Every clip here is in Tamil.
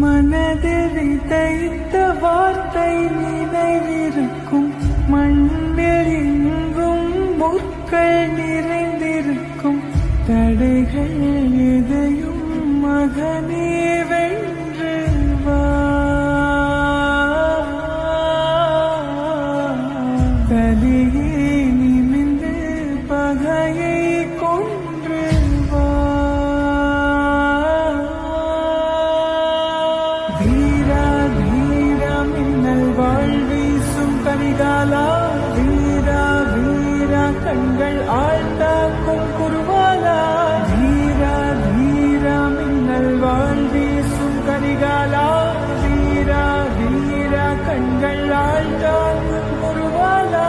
மனதில் விதைத்த வார்த்தை நினைவிருக்கும், மண்ணில் எங்கும் முற்கள் நிறைந்திருக்கும். தடைகள் எதையும் மகனே வென்று வா, தலையே நிமிந்து பகையை கொன்று வா. வீரா வீரா மின்னல் வாழ்வீசும் கரிகாலா, வீரா வீரா கண்கள் ஆழ்ந்தாக்கும் குருவாலா. வீரா வீரா மின்னல் வாழ்வீசும் கரிகாலா, வீரா வீரா கண்கள் ஆழ்ந்தாக்கும் குருவாலா.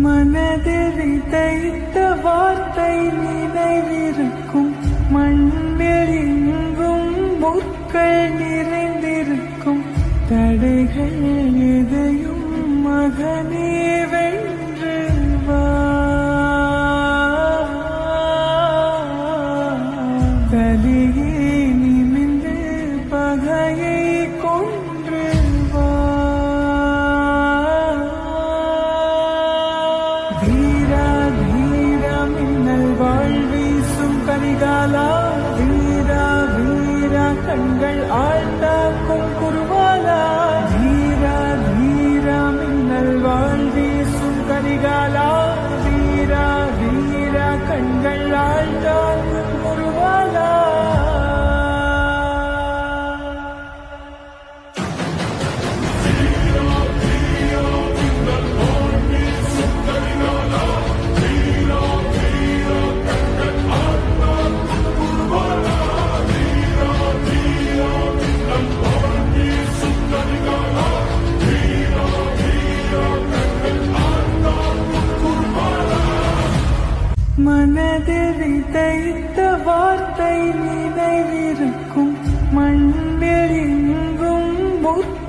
மனதில் விதைத்த வார்த்தை நினைவிருக்கும், மண்ணில் எங்கும் முற்கள் நிறைந்திருக்கும். தடைகள் எதையும் மகனே வென்று வா, தலையே நிமிந்து பகையை கொன்று வா. வீரா வீரா மின்னல் வாழ்வீசும் கரிகாலா, வீரா வீரா கண்கள் ஆழ்ந்தாக்கும் குருவாலா. வீரா வீரா மின்னல் வாழ்வீசும் கரிகாலா, வீரா வீரா கண்கள் ஆழ்ந்தாக்கும் குருவாலா. மனதில் விதைத்த வார்த்தை நினைவிருக்கும், மண்ணில் எங்கும் முற்கள்